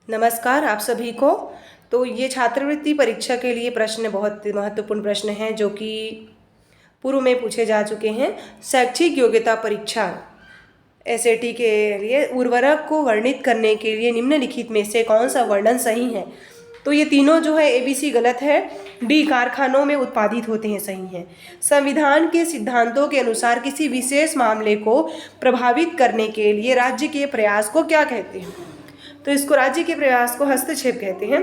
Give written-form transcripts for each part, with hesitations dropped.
नमस्कार आप सभी को। तो ये छात्रवृत्ति परीक्षा के लिए प्रश्न बहुत महत्वपूर्ण प्रश्न हैं जो कि पूर्व में पूछे जा चुके हैं। शैक्षिक योग्यता परीक्षा एसएटी के लिए उर्वरक को वर्णित करने के लिए निम्नलिखित में से कौन सा वर्णन सही है? तो ये तीनों जो है ABC गलत है। डी कारखानों में उत्पादित होते हैं सही है। संविधान के सिद्धांतों के अनुसार किसी विशेष मामले को प्रभावित करने के लिए राज्य के प्रयास को क्या कहते हैं? तो इसको राज्य के प्रयास को हस्तक्षेप कहते हैं।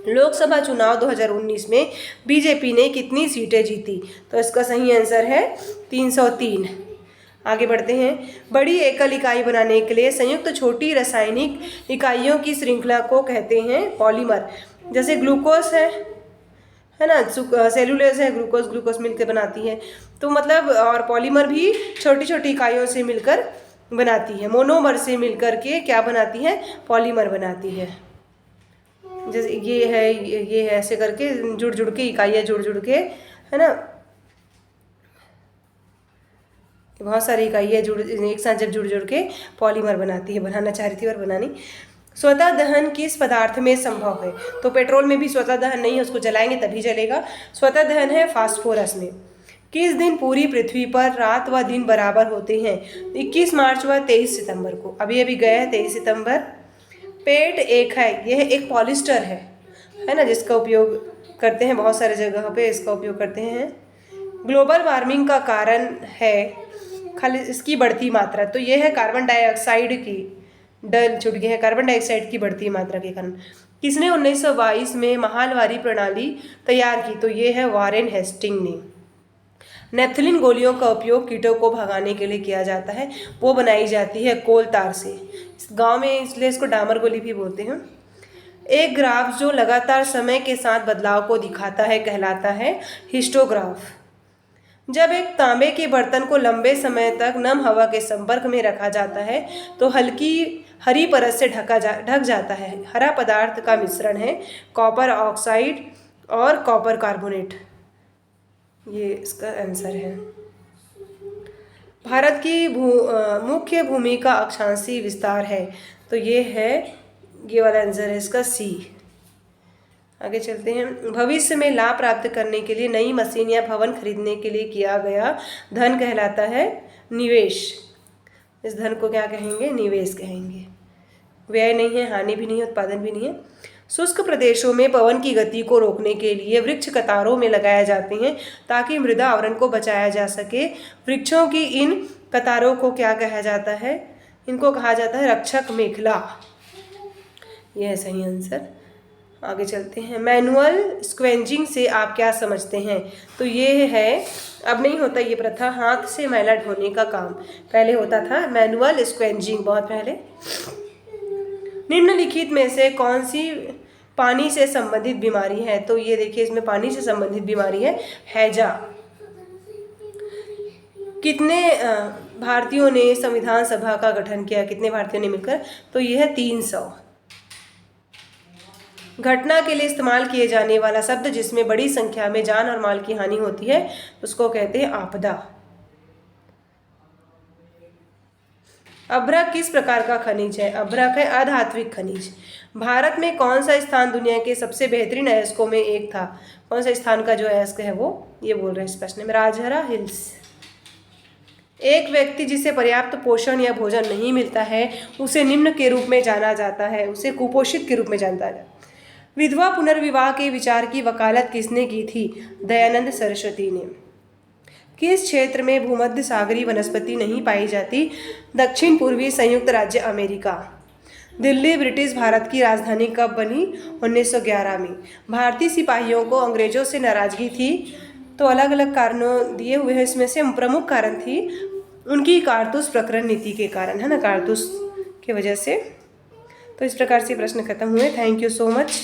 लोकसभा चुनाव 2019 में बीजेपी ने कितनी सीटें जीती? तो इसका सही आंसर है 303। आगे बढ़ते हैं। बड़ी एकल इकाई बनाने के लिए संयुक्त छोटी रासायनिक इकाइयों की श्रृंखला को कहते हैं पॉलीमर। जैसे ग्लूकोज है ना, सेलुलोज है, ग्लूकोज मिलकर बनाती है। तो मतलब और पॉलीमर भी छोटी छोटी इकाइयों से मिलकर बनाती है। मोनोमर से मिलकर के क्या बनाती है? पॉलीमर बनाती है। जैसे ये है ऐसे करके जुड़ जुड़ के इकाइयाँ जुड़ के, है ना, बहुत सारी इकाइयाँ एक साथ जब जुड़ के पॉलीमर बनाती है। बनाना चाह रही थी और बना नहीं। स्वतः दहन किस पदार्थ में संभव है? तो पेट्रोल में भी स्वतः दहन नहीं है, उसको जलाएंगे तभी जलेगा। स्वतः दहन है फास्फोरस में। किस दिन पूरी पृथ्वी पर रात व दिन बराबर होते हैं? 21 मार्च व 23 सितंबर को। अभी गया है 23 सितंबर। पेट एक है, यह एक पॉलिस्टर है ना, जिसका उपयोग करते हैं बहुत सारे जगह पे, इसका उपयोग करते हैं। ग्लोबल वार्मिंग का कारण है खाली इसकी बढ़ती मात्रा। तो यह है कार्बन डाइऑक्साइड की, डल छुट गया है, कार्बन डाइऑक्साइड की बढ़ती मात्रा के कारण। किसने 1922 में महालवारी प्रणाली तैयार की? तो ये है वारेन हेस्टिंग ने। नेफ्थलीन गोलियों का उपयोग कीटों को भगाने के लिए किया जाता है। वो बनाई जाती है कोल तार से। इस गाँव में इसलिए इसको डामर गोली भी बोलते हैं। एक ग्राफ जो लगातार समय के साथ बदलाव को दिखाता है कहलाता है हिस्टोग्राफ। जब एक तांबे के बर्तन को लंबे समय तक नम हवा के संपर्क में रखा जाता है तो हल्की हरी परत से ढक जाता है। हरा पदार्थ का मिश्रण है कॉपर ऑक्साइड और कॉपर कार्बोनेट। ये इसका आंसर है। भारत की मुख्य भूमि का अक्षांशीय विस्तार है। तो ये वाला आंसर है इसका सी। आगे चलते हैं। भविष्य में लाभ प्राप्त करने के लिए नई मशीन या भवन खरीदने के लिए किया गया धन कहलाता है निवेश। इस धन को क्या कहेंगे? निवेश कहेंगे। व्यय नहीं है, हानि भी नहीं है, उत्पादन भी नहीं है। शुष्क प्रदेशों में पवन की गति को रोकने के लिए वृक्ष कतारों में लगाए जाते हैं ताकि मृदा आवरण को बचाया जा सके। वृक्षों की इन कतारों को क्या कहा जाता है? इनको कहा जाता है रक्षक मेखला। यह है सही आंसर। आगे चलते हैं। मैनुअल स्क्वेंजिंग से आप क्या समझते हैं? तो ये है, अब नहीं होता ये प्रथा, हाथ से मैला ढोने का काम पहले होता था। मैनुअल स्क्वेंजिंग बहुत पहले। निम्नलिखित में से कौन सी पानी से संबंधित बीमारी है? तो ये देखिए, इसमें पानी से संबंधित बीमारी है हैजा। कितने भारतीयों ने संविधान सभा का गठन किया? कितने भारतीयों ने मिलकर? तो यह है 300। घटना के लिए इस्तेमाल किए जाने वाला शब्द जिसमें बड़ी संख्या में जान और माल की हानि होती है उसको कहते हैं आपदा। अभ्रक किस प्रकार का खनिज है? अभ्रक है अधात्विक खनिज। भारत में कौन सा स्थान दुनिया के सबसे बेहतरीन अयस्कों में एक था? कौन सा स्थान का जो अयस्क है वो ये बोल रहे हैं इस प्रश्न में? राजहरा हिल्स। एक व्यक्ति जिसे पर्याप्त पोषण या भोजन नहीं मिलता है उसे निम्न के रूप में जाना जाता है, उसे कुपोषित के रूप में जाना जाता है। विधवा पुनर्विवाह के विचार की वकालत किसने की थी? दयानंद सरस्वती ने। किस क्षेत्र में भूमध्य सागरीय वनस्पति नहीं पाई जाती? दक्षिण पूर्वी संयुक्त राज्य अमेरिका। दिल्ली ब्रिटिश भारत की राजधानी कब बनी? 1911 में। भारतीय सिपाहियों को अंग्रेजों से नाराजगी थी। तो अलग अलग कारणों दिए हुए हैं, इसमें से प्रमुख कारण थी उनकी कारतूस प्रकरण नीति के कारण, है ना, कारतूस की वजह से। तो इस प्रकार से प्रश्न खत्म हुए। Thank you so much.